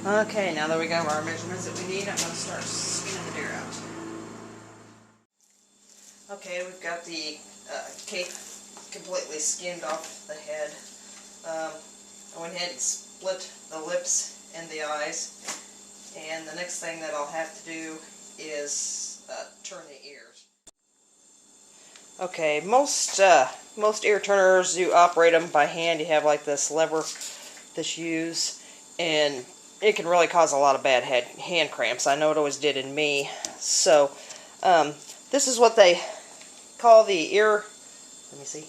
Okay, now that we got our measurements that we need, I'm going to start skinning the deer out. Okay, we've got the cape completely skinned off the head. I went ahead and split the lips and the eyes, and the next thing that I'll have to do is turn the ears. Okay, most ear turners, you operate them by hand. You have like this lever that you use, and it can really cause a lot of bad hand cramps. I know it always did in me. So this is what they call the ear, let me see,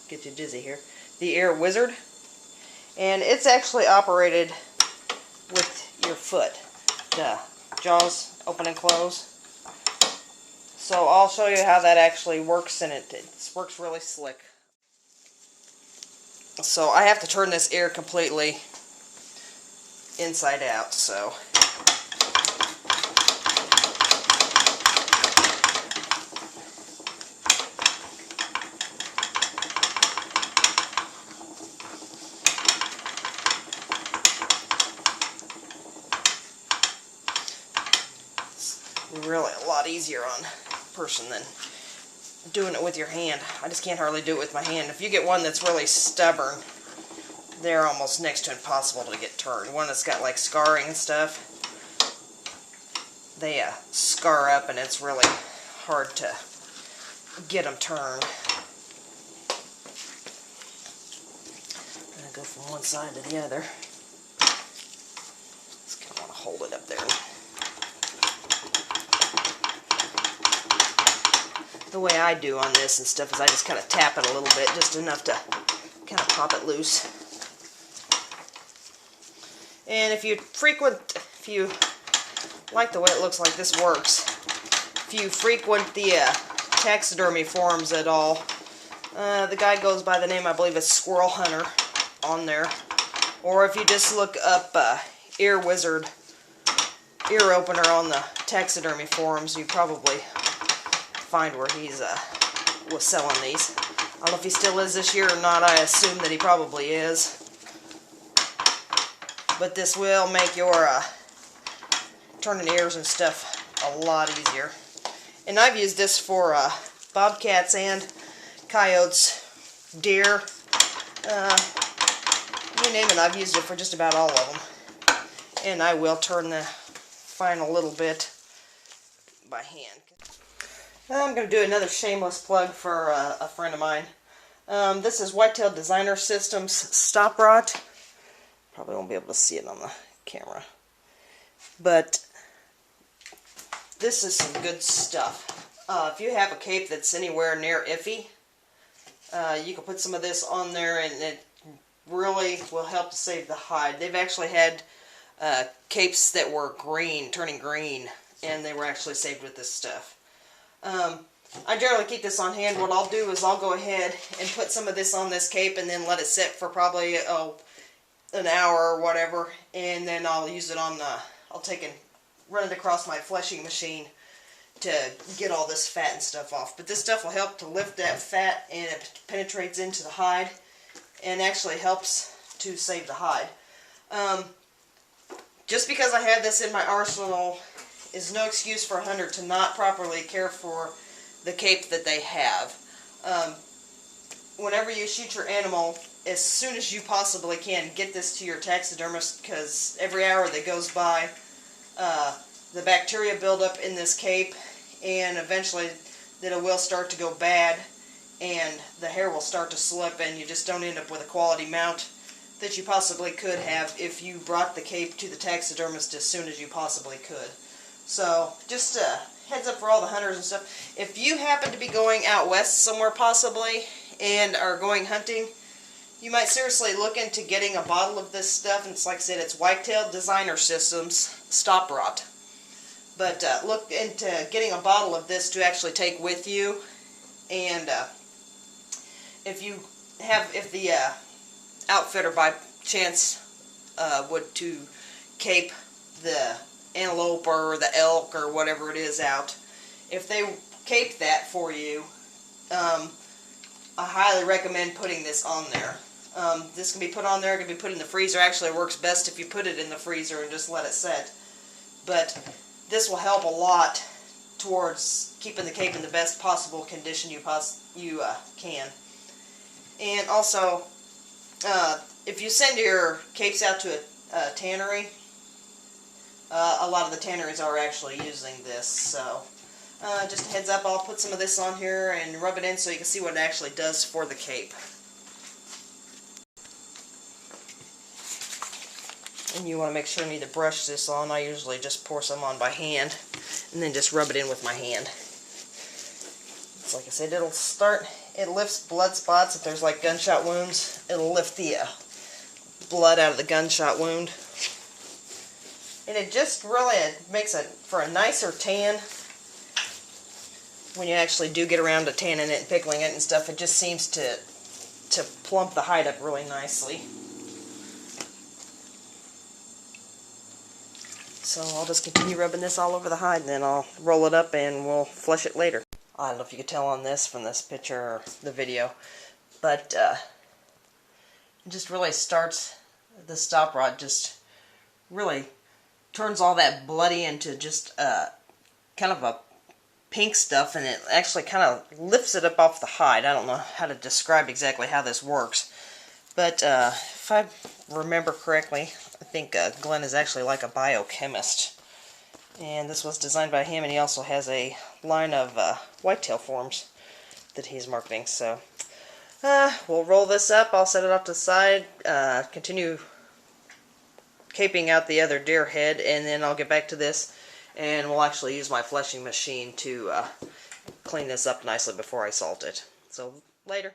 get you dizzy here, the ear wizard, and it's actually operated with your foot. The jaws open and close. So I'll show you how that actually works, and it works really slick. So I have to turn this ear completely inside out, so it's really a lot easier on a person than doing it with your hand. I just can't hardly do it with my hand. If you get one that's really stubborn, they're almost next to impossible to get turned. One that's got like scarring and stuff, they scar up, and it's really hard to get them turned. I'm going to go from one side to the other. Just kind of want to hold it up there. The way I do on this and stuff is I just kind of tap it a little bit, just enough to kind of pop it loose. And if you like the way it looks like this works, if you frequent the taxidermy forums at all, the guy goes by the name, I believe it's Squirrel Hunter on there, or if you just look up ear wizard, ear opener on the taxidermy forums, you probably find where he's was selling these. I don't know if he still is this year or not. I assume that he probably is. But this will make your turning ears and stuff a lot easier. And I've used this for bobcats and coyotes, deer, you name it. I've used it for just about all of them. And I will turn the final little bit by hand. I'm going to do another shameless plug for a friend of mine. This is Whitetail Designer Systems stop rod. Probably won't be able to see it on the camera. But this is some good stuff. If you have a cape that's anywhere near iffy, you can put some of this on there, and it really will help to save the hide. They've actually had capes that were green, turning green, and they were actually saved with this stuff. I generally keep this on hand. What I'll do is I'll go ahead and put some of this on this cape and then let it sit for probably an hour or whatever, and then I'll use it on I'll take and run it across my fleshing machine to get all this fat and stuff off. But this stuff will help to lift that fat, and it penetrates into the hide and actually helps to save the hide. Just because I have this in my arsenal is no excuse for a hunter to not properly care for the cape that they have. Whenever you shoot your animal, as soon as you possibly can, get this to your taxidermist, because every hour that goes by, the bacteria build up in this cape, and eventually it will start to go bad, and the hair will start to slip, and you just don't end up with a quality mount that you possibly could have if you brought the cape to the taxidermist as soon as you possibly could. So, just a heads up for all the hunters and stuff. If you happen to be going out west somewhere possibly and are going hunting, you might seriously look into getting a bottle of this stuff. And it's like I said, it's Whitetail Designer Systems stop rod. But look into getting a bottle of this to actually take with you. And if the outfitter by chance would to cape the antelope or the elk or whatever it is out, if they cape that for you, I highly recommend putting this on there. This can be put on there, it can be put in the freezer. Actually, it works best if you put it in the freezer and just let it set. But this will help a lot towards keeping the cape in the best possible condition you can. And also, if you send your capes out to a tannery, a lot of the tanneries are actually using this. So just a heads up, I'll put some of this on here and rub it in so you can see what it actually does for the cape. And you want to make sure you need to brush this on. I usually just pour some on by hand and then just rub it in with my hand. It's like I said, it lifts blood spots. If there's like gunshot wounds, it'll lift the blood out of the gunshot wound. And it just really makes it for a nicer tan. When you actually do get around to tanning it and pickling it and stuff, it just seems to plump the hide up really nicely. So I'll just continue rubbing this all over the hide, and then I'll roll it up and we'll flesh it later. I don't know if you could tell on this from this picture or the video, but it just really starts, the stop rod just really turns all that bloody into just kind of a pink stuff, and it actually kind of lifts it up off the hide. I don't know how to describe exactly how this works, but if I remember correctly, I think Glenn is actually like a biochemist, and this was designed by him, and he also has a line of whitetail forms that he's marketing. So we'll roll this up, I'll set it off to the side, continue caping out the other deer head, and then I'll get back to this, and we'll actually use my fleshing machine to clean this up nicely before I salt it. So later.